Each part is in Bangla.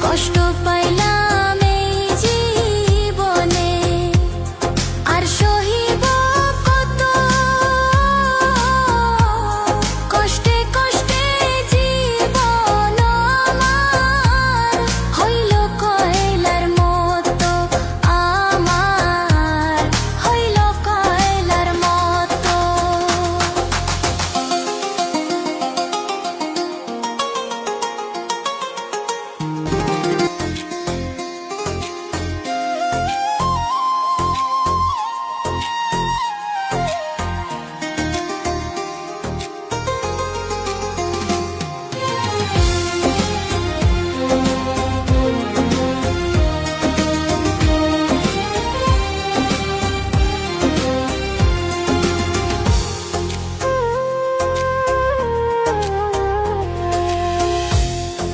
কষ্ট পাইলাম এই জীবনে, আর সহিব কত। কষ্টে কষ্টে জীবন আমার হইল কয়লার মতো, আমার হইল কয়লার মতো।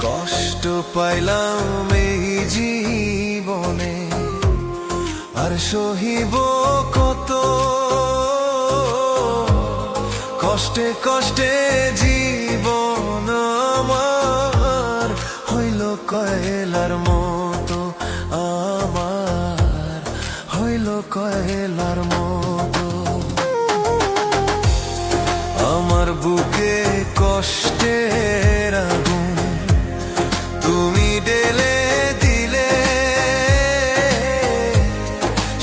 কষ্ট পাইলাম এই জীবনে, আর সহিব কত। কষ্টে কষ্টে জীবন আমার হইল কয়লার মতো, আমার হইল কয়লার মতো। আমার বুকে কষ্টের আগুন তুমি ঢেলে দিলে,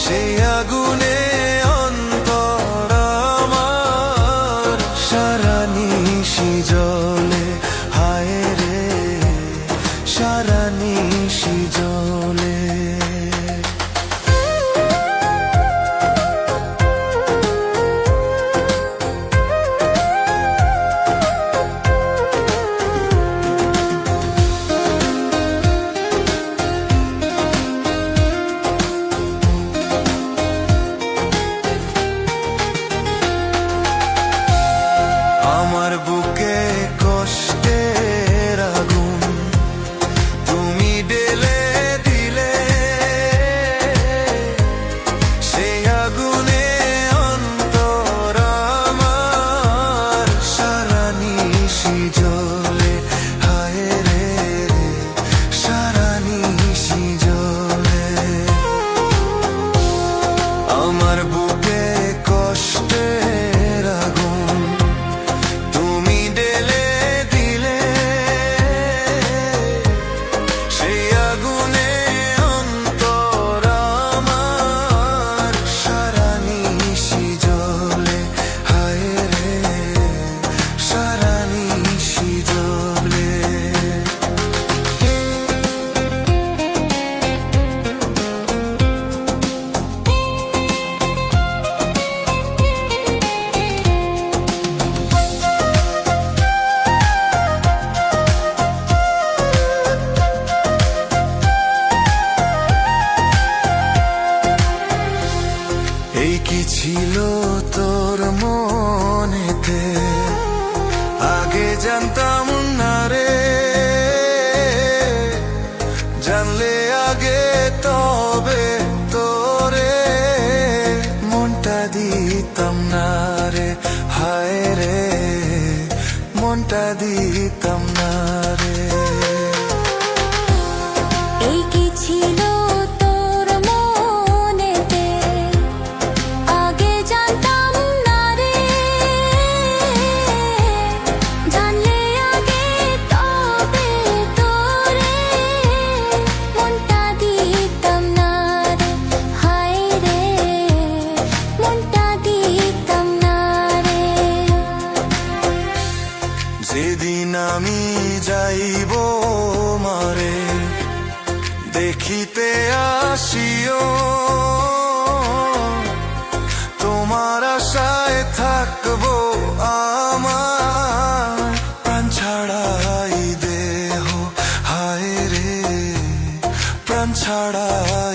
সেই আগুনে অন্তর আমার সারা নিশি জ্বলে। হায় রে সারা নিশি জ্বলে। আমার বুকে কষ্টের আগুন তুমি ঢেলে দিলে, সেই আগুনে অন্তর আমার সারা নিশি জ্বলে। হায় রে সারা নিশি জ্বলে। আমার বুকে কষ্টের আগুন তুমি ঢেলে দিলে, সেই আগুনে অন্তর আমার সারা নিশি জ্বলে। হায় রে সারা নিশি জ্বলে। এই কি ছিল তোর মনেতে, আগে জানতাম না রে। জানলে আগে তবে তোরে মনটা দিতাম না রে। হায় রে মনটা দিতাম না রে। এই কি ছিল তোর মনেতে, আগে জানতাম না রে। জানলে আগে তবে তোরে মনটা দিতাম না রে। হায় রে মনটা দিতাম না রে। যেদিন আমি যাইব মারে দেখিতে আসিও, তোমার আশায় থাকবো আমার প্রাণ ছাড়াই দেহ। হায় রে প্রাণ ছাড়াই